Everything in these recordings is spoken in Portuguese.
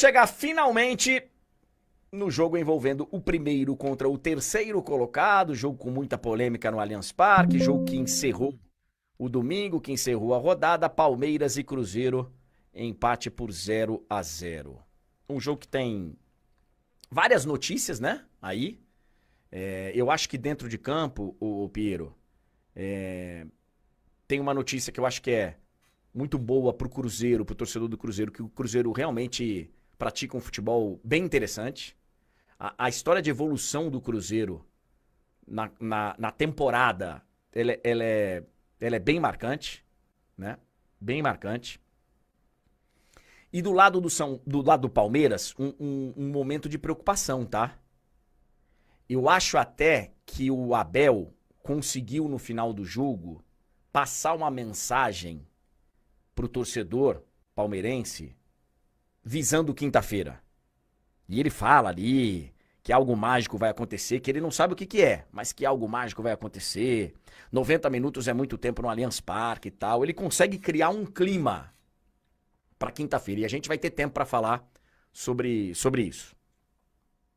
Chegar finalmente no jogo envolvendo o primeiro contra o terceiro colocado, jogo com muita polêmica no Allianz Parque, jogo que encerrou o domingo, que encerrou a rodada, Palmeiras e Cruzeiro, empate por 0-0. Um jogo que tem várias notícias, né? Aí, eu acho que dentro de campo, o Piero, tem uma notícia que eu acho que é muito boa pro Cruzeiro, pro torcedor do Cruzeiro, que o Cruzeiro realmente pratica um futebol bem interessante. A história de evolução do Cruzeiro na temporada, ela é bem marcante, né? Bem marcante. E do lado do Palmeiras, um momento de preocupação, tá? Eu acho até que o Abel conseguiu, no final do jogo, passar uma mensagem pro torcedor palmeirense visando quinta-feira. E ele fala ali que algo mágico vai acontecer, que ele não sabe o que que é, mas que algo mágico vai acontecer. 90 minutos é muito tempo no Allianz Parque e tal. Ele consegue criar um clima para quinta-feira e a gente vai ter tempo para falar sobre isso.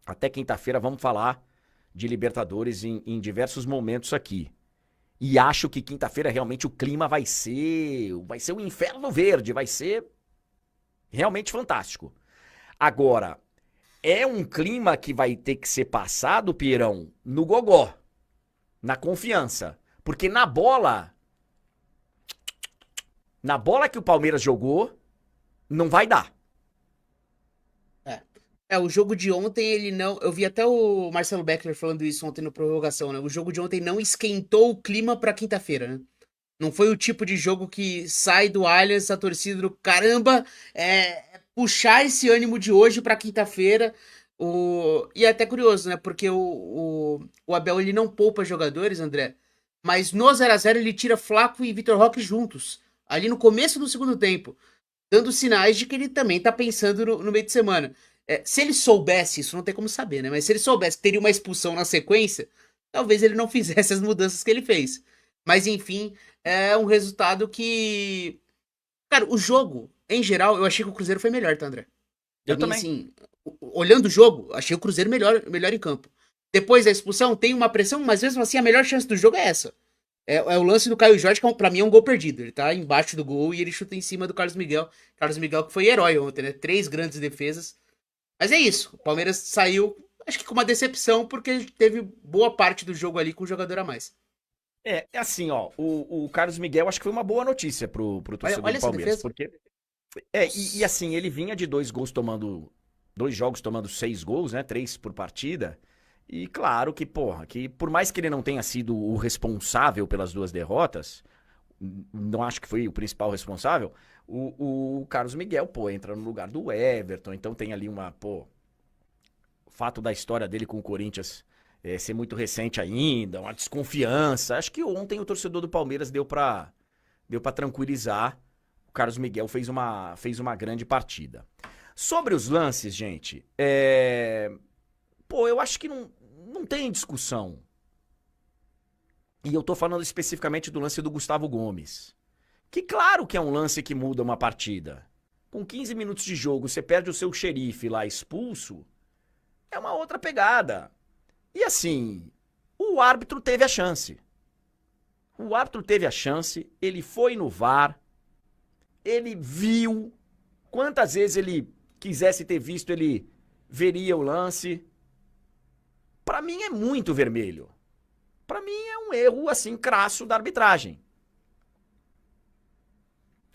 Até quinta-feira vamos falar de Libertadores em diversos momentos aqui. E acho que quinta-feira realmente o clima vai ser um inferno verde, vai ser realmente fantástico. Agora, é um clima que vai ter que ser passado, Pierão, no gogó, na confiança. Porque na bola que o Palmeiras jogou, não vai dar. É. O jogo de ontem, ele não. Eu vi até o Marcelo Beckler falando isso ontem no prorrogação, né? O jogo de ontem não esquentou o clima pra quinta-feira, né? Não foi o tipo de jogo que sai do Allianz, a torcida do caramba, puxar esse ânimo de hoje pra quinta-feira. E é até curioso, né? Porque o Abel ele não poupa jogadores, André. Mas no 0 a 0 ele tira Flaco e Vitor Roque juntos. Ali no começo do segundo tempo, dando sinais de que ele também tá pensando no meio de semana. Se ele soubesse, isso não tem como saber, né? Mas se ele soubesse que teria uma expulsão na sequência, talvez ele não fizesse as mudanças que ele fez. Mas enfim, é um resultado que. Cara, o jogo, em geral, eu achei que o Cruzeiro foi melhor, tá, André? Pra Eu mim, também. assim, olhando o jogo, achei o Cruzeiro melhor em campo. Depois da expulsão, tem uma pressão, mas mesmo assim a melhor chance do jogo é essa. É o lance do Caio Jorge, que pra mim é um gol perdido. Ele tá embaixo do gol e ele chuta em cima do Carlos Miguel. Carlos Miguel que foi herói ontem, né? 3 grandes defesas. Mas é isso. O Palmeiras saiu, acho que com uma decepção, porque teve boa parte do jogo ali com um jogador a mais. É assim, ó, o Carlos Miguel acho que foi uma boa notícia pro Olha, torcedor olha do essa Palmeiras, defesa. porque e assim, ele vinha de dois jogos tomando 6 gols, né? 3 por partida. E claro que, porra, que por mais que ele não tenha sido o responsável pelas duas derrotas, não acho que foi o principal responsável, o Carlos Miguel, pô, entra no lugar do Everton, então tem ali o fato da história dele com o Corinthians ser muito recente ainda, uma desconfiança. Acho que ontem o torcedor do Palmeiras deu pra tranquilizar. O Carlos Miguel fez uma grande partida. Sobre os lances, gente, pô, eu acho que não tem discussão. E eu tô falando especificamente do lance do Gustavo Gomes. Que claro que é um lance que muda uma partida. Com 15 minutos de jogo, você perde o seu xerife lá expulso, é uma outra pegada. E assim, o árbitro teve a chance. O árbitro teve a chance, ele foi no VAR, ele viu. Quantas vezes ele quisesse ter visto, ele veria o lance. Pra mim é muito vermelho. Pra mim é um erro assim crasso da arbitragem.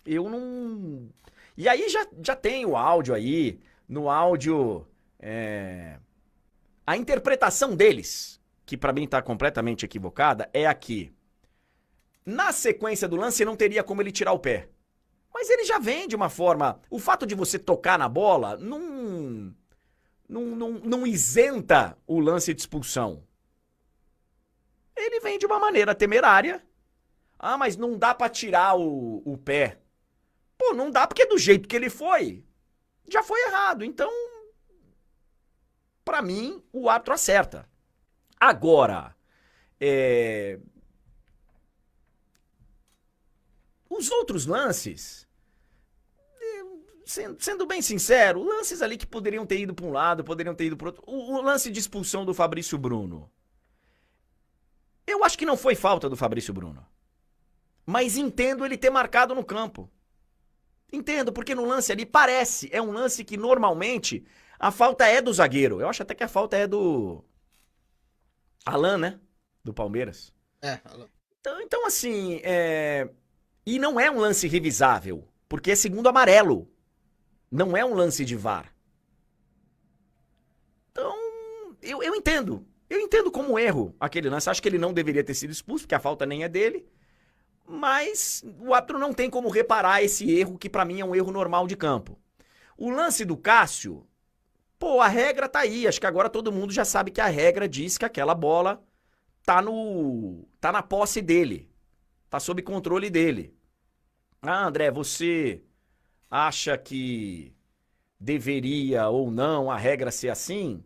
Eu não. E aí já tem o áudio aí. No áudio, a interpretação deles, que pra mim tá completamente equivocada, é aqui. Na sequência do lance não teria como ele tirar o pé. Mas ele já vem de uma forma. O fato de você tocar na bola não isenta o lance de expulsão. Ele vem de uma maneira temerária. Ah, mas não dá pra tirar o pé. Pô, não dá porque do jeito que ele foi, já foi errado. Então, pra mim, o árbitro acerta. Agora, é, os outros lances, sendo bem sincero, lances ali que poderiam ter ido para um lado, poderiam ter ido para outro. O lance de expulsão do Fabrício Bruno. Eu acho que não foi falta do Fabrício Bruno. Mas entendo ele ter marcado no campo. Entendo, porque no lance ali é um lance que normalmente a falta é do zagueiro. Eu acho até que a falta é do Alan, né? Do Palmeiras. Alan. Então assim, e não é um lance revisável, porque é segundo amarelo. Não é um lance de VAR. Então, eu entendo. Eu entendo como erro aquele lance. Acho que ele não deveria ter sido expulso, porque a falta nem é dele. Mas o árbitro não tem como reparar esse erro, que pra mim é um erro normal de campo. O lance do Cássio, pô, a regra tá aí. Acho que agora todo mundo já sabe que a regra diz que aquela bola tá na posse dele. Tá sob controle dele. Ah, André, você acha que deveria ou não a regra ser assim?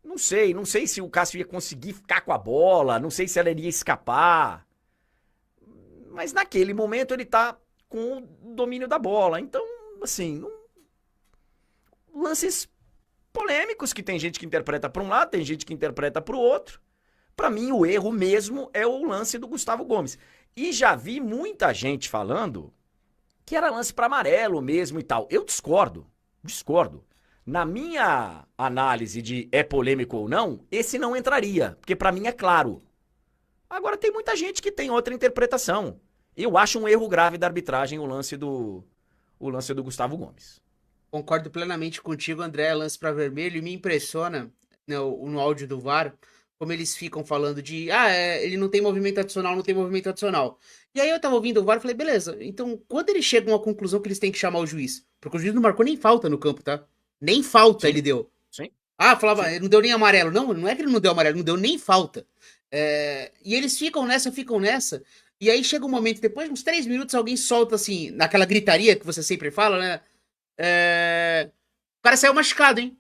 Não sei se o Cássio ia conseguir ficar com a bola, não sei se ela iria escapar. Mas naquele momento ele tá com o domínio da bola. Então, assim, lances polêmicos que tem gente que interpreta para um lado, tem gente que interpreta para o outro. Para mim, o erro mesmo é o lance do Gustavo Gomes. E já vi muita gente falando que era lance para amarelo mesmo e tal. Eu discordo. Na minha análise de é polêmico ou não, esse não entraria, porque para mim é claro. Agora tem muita gente que tem outra interpretação. Eu acho um erro grave da arbitragem o lance do Gustavo Gomes. Concordo plenamente contigo, André. Lance para vermelho, e me impressiona no áudio do VAR como eles ficam falando de ele não tem movimento adicional, não tem movimento adicional. E aí eu tava ouvindo o VAR e falei, beleza, então quando eles chegam à conclusão que eles têm que chamar o juiz? Porque o juiz não marcou nem falta no campo, tá? Nem falta ele deu. Sim. Falava, ele não deu nem amarelo. Não é que ele não deu amarelo, não deu nem falta. E eles ficam nessa. E aí chega um momento, depois de uns 3 minutos, alguém solta assim, naquela gritaria que você sempre fala, né? O cara saiu machucado, hein?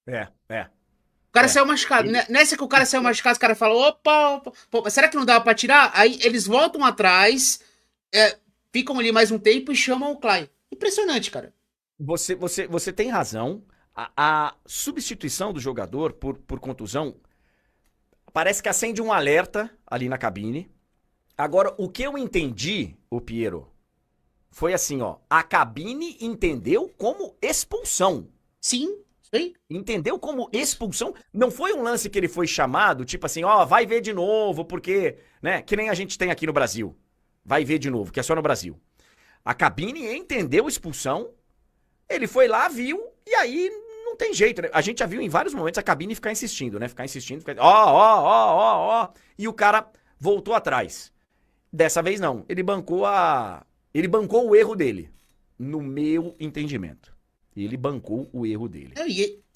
O cara saiu machucado. Nessa que o cara saiu machucado, os caras falam, opa, mas será que não dava pra tirar? Aí eles voltam atrás, ficam ali mais um tempo e chamam o Clay. Impressionante, cara. Você tem razão. A substituição do jogador por contusão parece que acende um alerta ali na cabine. Agora, o que eu entendi, o Piero, foi assim, ó. A cabine entendeu como expulsão. Sim. Sim. Entendeu como expulsão? Não foi um lance que ele foi chamado, tipo assim, ó, vai ver de novo, porque, né, que nem a gente tem aqui no Brasil. Vai ver de novo, que é só no Brasil. A cabine entendeu expulsão, ele foi lá, viu, e aí não tem jeito, né? A gente já viu em vários momentos a cabine ficar insistindo, né? Ficar insistindo, ó, e o cara voltou atrás. Dessa vez não, ele bancou o erro dele, no meu entendimento. Ele bancou o erro dele.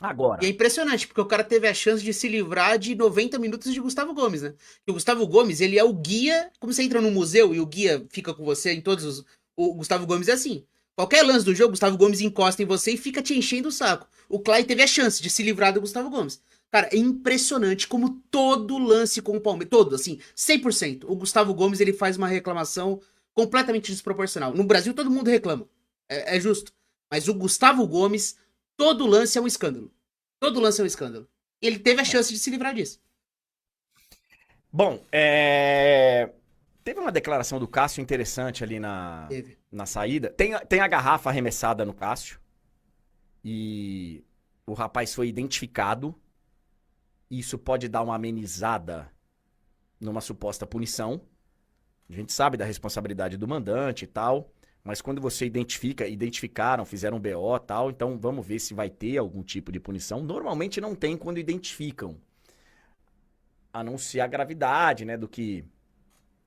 Agora. E é impressionante, porque o cara teve a chance de se livrar de 90 minutos de Gustavo Gomes, né? E o Gustavo Gomes, ele é o guia. Como você entra no museu e o guia fica com você em todos os. O Gustavo Gomes é assim. Qualquer lance do jogo, o Gustavo Gomes encosta em você e fica te enchendo o saco. O Clay teve a chance de se livrar do Gustavo Gomes. Cara, é impressionante como todo lance com o Palmeiras, todo, assim, 100%. O Gustavo Gomes, ele faz uma reclamação completamente desproporcional. No Brasil, todo mundo reclama. É justo. Mas o Gustavo Gomes, todo lance é um escândalo. Todo lance é um escândalo. Ele teve a chance de se livrar disso. Bom, teve uma declaração do Cássio interessante ali na saída. Tem a garrafa arremessada no Cássio. E o rapaz foi identificado. Isso pode dar uma amenizada numa suposta punição. A gente sabe da responsabilidade do mandante e tal. Mas quando você identificaram, fizeram um BO e tal, então vamos ver se vai ter algum tipo de punição. Normalmente não tem quando identificam. A não ser a gravidade, né, do que...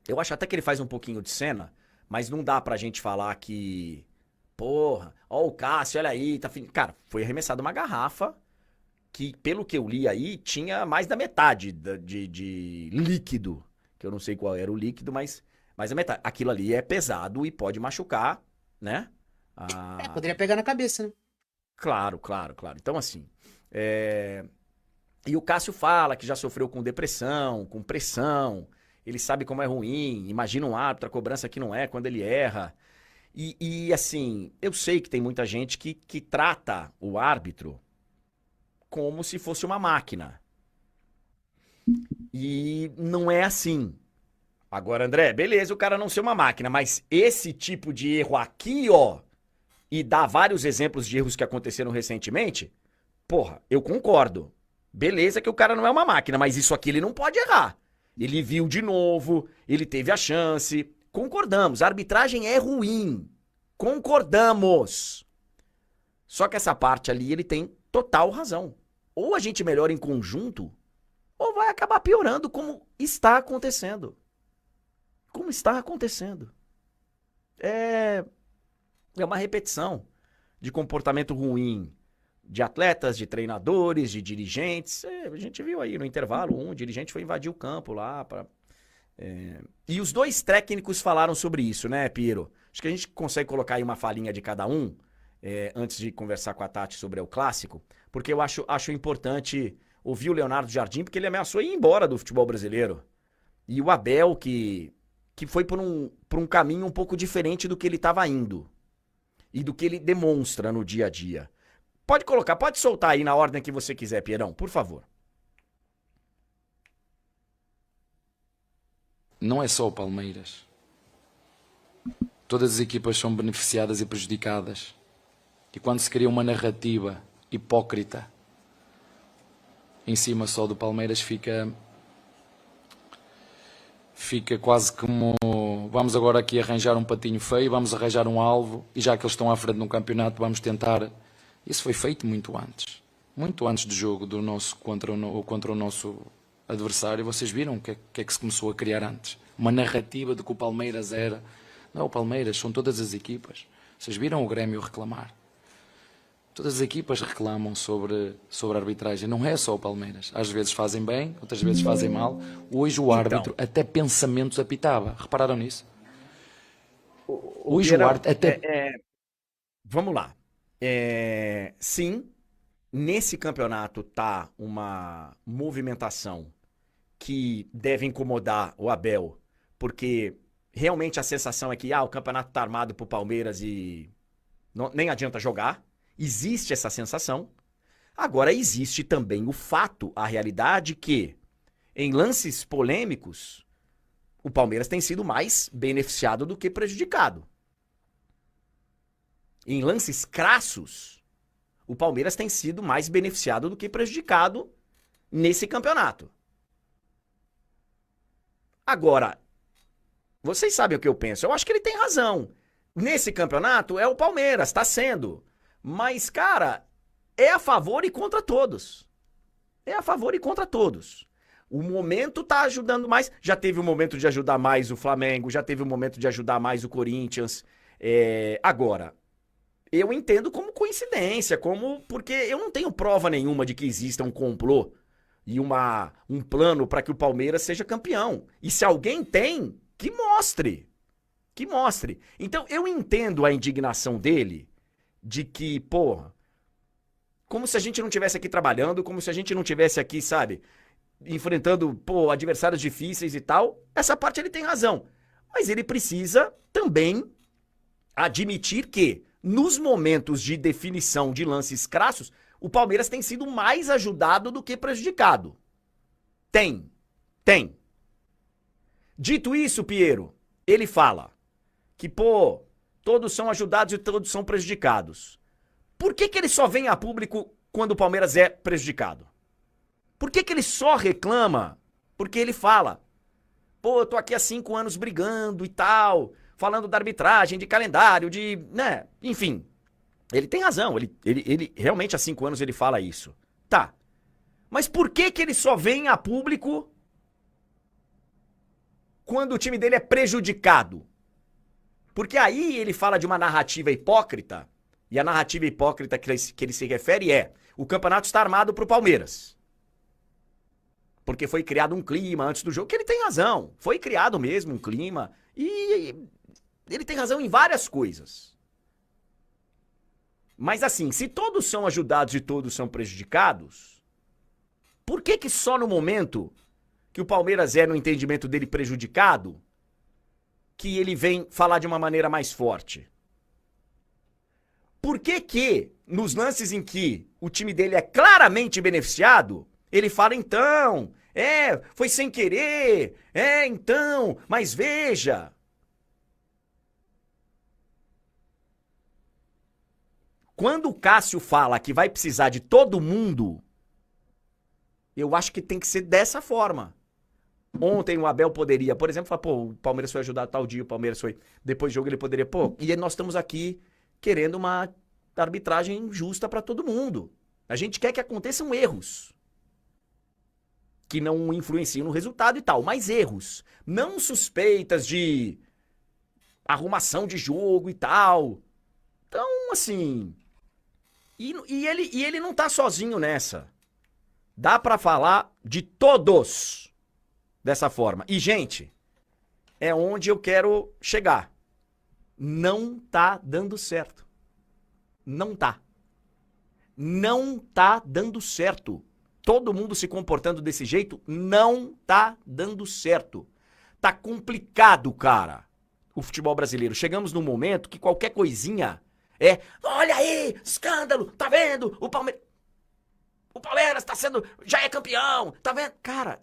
Eu acho até que ele faz um pouquinho de cena, mas não dá pra gente falar que... Porra, ó o Cássio, olha aí, tá... Cara, foi arremessada uma garrafa que, pelo que eu li aí, tinha mais da metade de líquido. Que eu não sei qual era o líquido, mas a metade. Aquilo ali é pesado e pode machucar, né? Poderia pegar na cabeça, né? Claro. Então, assim... E o Cássio fala que já sofreu com depressão, com pressão. Ele sabe como é ruim. Imagina um árbitro, a cobrança que não é quando ele erra. E assim, eu sei que tem muita gente que trata o árbitro como se fosse uma máquina. E não é assim. Agora, André, beleza o cara não ser uma máquina, mas esse tipo de erro aqui, ó, e dá vários exemplos de erros que aconteceram recentemente, porra, eu concordo. Beleza que o cara não é uma máquina, mas isso aqui ele não pode errar. Ele viu de novo, ele teve a chance. Concordamos, a arbitragem é ruim. Concordamos. Só que essa parte ali ele tem total razão. Ou a gente melhora em conjunto, ou vai acabar piorando como está acontecendo. Como está acontecendo. É uma repetição de comportamento ruim de atletas, de treinadores, de dirigentes. A gente viu aí no intervalo, um dirigente foi invadir o campo lá. E os dois técnicos falaram sobre isso, né, Piero? Acho que a gente consegue colocar aí uma falinha de cada um, antes de conversar com a Tati sobre o clássico, porque eu acho importante ouvir o Leonardo Jardim, porque ele ameaçou ir embora do futebol brasileiro. E o Abel, que foi por um caminho um pouco diferente do que ele estava indo. E do que ele demonstra no dia a dia. Pode colocar, pode soltar aí na ordem que você quiser, Pierão, por favor. Não é só o Palmeiras. Todas as equipas são beneficiadas e prejudicadas. E quando se cria uma narrativa hipócrita em cima só do Palmeiras, fica quase como vamos agora aqui arranjar um patinho feio, vamos arranjar um alvo, e já que eles estão à frente no campeonato, vamos tentar. Isso foi feito muito antes do jogo do nosso contra o nosso adversário. Vocês viram o que é que se começou a criar antes? Uma narrativa de que o Palmeiras era... Não é o Palmeiras, são todas as equipas. Vocês viram o Grêmio reclamar? Todas as equipas reclamam sobre a arbitragem. Não é só o Palmeiras. Às vezes fazem bem, outras vezes fazem mal. Hoje o árbitro até pensamentos apitava. Repararam nisso? Hoje o árbitro até... Vamos lá. Sim, nesse campeonato tá uma movimentação que deve incomodar o Abel, porque realmente a sensação é que o campeonato tá armado pro Palmeiras e nem adianta jogar. Existe essa sensação. Agora, existe também o fato, a realidade que, em lances polêmicos, o Palmeiras tem sido mais beneficiado do que prejudicado. Em lances crassos, o Palmeiras tem sido mais beneficiado do que prejudicado nesse campeonato. Agora, vocês sabem o que eu penso. Eu acho que ele tem razão. Nesse campeonato é o Palmeiras, está sendo. Mas, cara, é a favor e contra todos. É a favor e contra todos. O momento tá ajudando mais. Já teve o momento de ajudar mais o Flamengo, já teve o momento de ajudar mais o Corinthians. Agora, eu entendo como coincidência, porque eu não tenho prova nenhuma de que exista um complô e um plano para que o Palmeiras seja campeão. E se alguém tem, que mostre. Que mostre. Então, eu entendo a indignação dele de que, porra, como se a gente não estivesse aqui trabalhando, como se a gente não estivesse aqui, sabe, enfrentando, adversários difíceis e tal. Essa parte ele tem razão. Mas ele precisa também admitir que, nos momentos de definição de lances crassos, o Palmeiras tem sido mais ajudado do que prejudicado. Tem. Dito isso, Piero, ele fala que, todos são ajudados e todos são prejudicados. Por que ele só vem a público quando o Palmeiras é prejudicado? Por que ele só reclama? Porque ele fala, eu tô aqui há 5 anos brigando e tal, falando da arbitragem, de calendário, enfim. Ele tem razão, ele realmente há 5 anos ele fala isso. Tá, mas por que ele só vem a público quando o time dele é prejudicado? Porque aí ele fala de uma narrativa hipócrita, e a narrativa hipócrita que ele se refere o campeonato está armado pro Palmeiras. Porque foi criado um clima antes do jogo, que ele tem razão. Foi criado mesmo um clima, e ele tem razão em várias coisas. Mas assim, se todos são ajudados e todos são prejudicados, por que só no momento que o Palmeiras no entendimento dele, prejudicado, que ele vem falar de uma maneira mais forte? Por que que, nos lances em que o time dele é claramente beneficiado, ele fala, então, foi sem querer, então, mas veja. Quando o Cássio fala que vai precisar de todo mundo, eu acho que tem que ser dessa forma. Ontem o Abel poderia, por exemplo, falar, pô, o Palmeiras foi ajudar tal dia, o Palmeiras foi... Depois do jogo ele poderia, pô, e nós estamos aqui querendo uma arbitragem justa pra todo mundo. A gente quer que aconteçam erros. Que não influenciam no resultado e tal, mas erros. Não suspeitas de arrumação de jogo e tal. Então, assim... E ele não tá sozinho nessa. Dá pra falar de todos dessa forma. E, gente, é onde eu quero chegar. Não tá dando certo. Não tá. Não tá dando certo. Todo mundo se comportando desse jeito, não tá dando certo. Tá complicado, cara, o futebol brasileiro. Chegamos num momento que qualquer coisinha olha aí, escândalo, tá vendo? O Palmeiras tá sendo, já é campeão, tá vendo? Cara,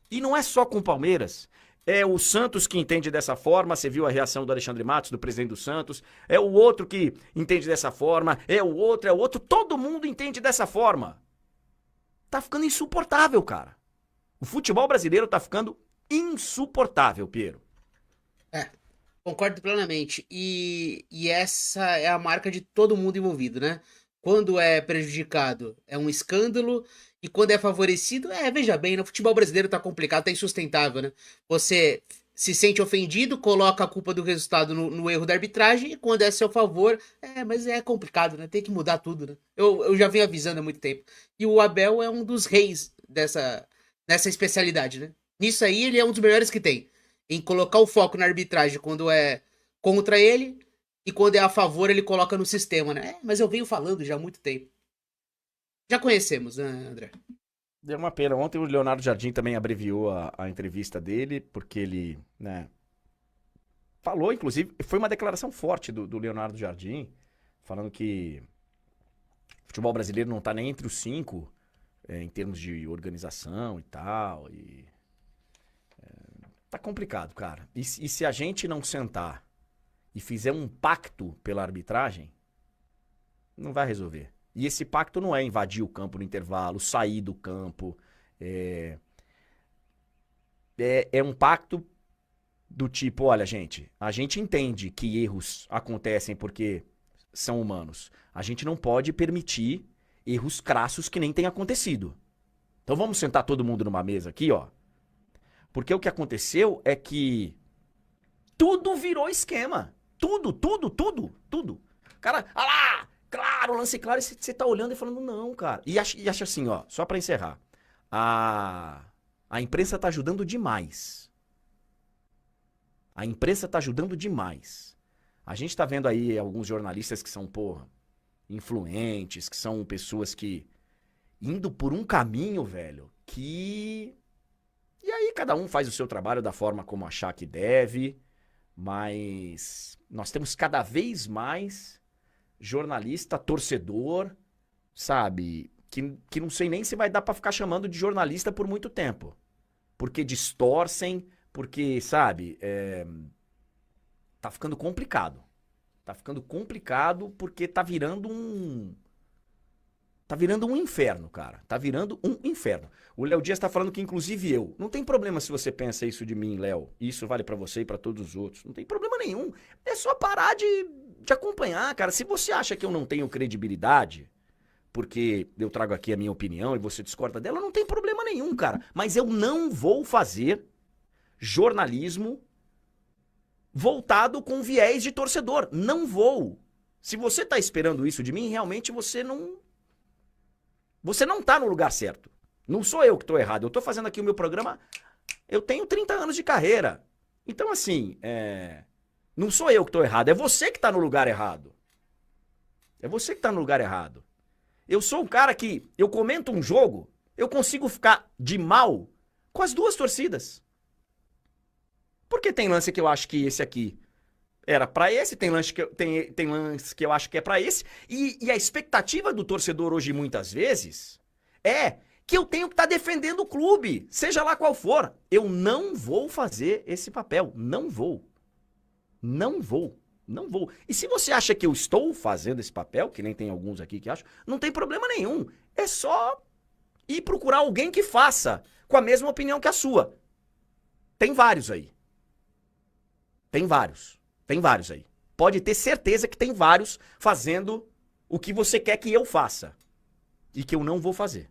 e não é só com o Palmeiras. É o Santos que entende dessa forma, você viu a reação do Alexandre Matos, do presidente do Santos. É o outro que entende dessa forma, é o outro. Todo mundo entende dessa forma. Tá ficando insuportável, cara. O futebol brasileiro tá ficando insuportável, Piero. Concordo plenamente. E essa é a marca de todo mundo envolvido, né? Quando é prejudicado, é um escândalo. E quando é favorecido, veja bem, no futebol brasileiro tá complicado, tá insustentável, né? Você se sente ofendido, coloca a culpa do resultado no erro da arbitragem, e quando é a seu favor, mas é complicado, né? Tem que mudar tudo, né? Eu já venho avisando há muito tempo. E o Abel é um dos reis nessa especialidade, né? Nisso aí, ele é um dos melhores que tem. Em colocar o foco na arbitragem quando é contra ele, e quando é a favor, ele coloca no sistema, né? Mas eu venho falando já há muito tempo. Já conhecemos, né, André? Deu uma pena. Ontem o Leonardo Jardim também abreviou a entrevista dele, porque ele, né, falou, inclusive, foi uma declaração forte do Leonardo Jardim, falando que o futebol brasileiro não tá nem entre os 5, em termos de organização e tal, tá complicado, cara. E se a gente não sentar e fizer um pacto pela arbitragem, não vai resolver. E esse pacto não é invadir o campo no intervalo, sair do campo. É um pacto do tipo, olha, gente, a gente entende que erros acontecem porque são humanos. A gente não pode permitir erros crassos que nem tem acontecido. Então vamos sentar todo mundo numa mesa aqui, ó. Porque o que aconteceu é que tudo virou esquema. Tudo. Cara, lá, claro, lance claro, e você tá olhando e falando, não, cara. E acha assim, ó, só pra encerrar. A imprensa tá ajudando demais. A imprensa tá ajudando demais. A gente tá vendo aí alguns jornalistas que são, influentes, que são pessoas que indo por um caminho, velho, que... E aí cada um faz o seu trabalho da forma como achar que deve, mas nós temos cada vez mais jornalista, torcedor, sabe, que não sei nem se vai dar pra ficar chamando de jornalista por muito tempo. Porque distorcem, porque, sabe, tá ficando complicado. Tá ficando complicado porque tá virando um inferno, cara. Tá virando um inferno. O Léo Dias tá falando que, inclusive, eu. Não tem problema se você pensa isso de mim, Léo. Isso vale pra você e pra todos os outros. Não tem problema nenhum. É só parar de acompanhar, cara. Se você acha que eu não tenho credibilidade, porque eu trago aqui a minha opinião e você discorda dela, não tem problema nenhum, cara. Mas eu não vou fazer jornalismo voltado com viés de torcedor. Não vou. Se você tá esperando isso de mim, realmente você não tá no lugar certo. Não sou eu que tô errado. Eu tô fazendo aqui o meu programa... Eu tenho 30 anos de carreira. Então, assim, não sou eu que tô errado. É você que tá no lugar errado. É você que tá no lugar errado. Eu sou um cara que... Eu comento um jogo, eu consigo ficar de mal com as duas torcidas. Porque tem lance que eu acho que esse aqui era pra esse, tem lance que eu acho que é pra esse, e a expectativa do torcedor hoje, muitas vezes, é que eu tenho que estar defendendo o clube, seja lá qual for. Eu não vou fazer esse papel, não vou. Não vou. Não vou. E se você acha que eu estou fazendo esse papel, que nem tem alguns aqui que acham, não tem problema nenhum. É só ir procurar alguém que faça com a mesma opinião que a sua. Tem vários aí. Tem vários. Tem vários aí. Pode ter certeza que tem vários fazendo o que você quer que eu faça. E que eu não vou fazer.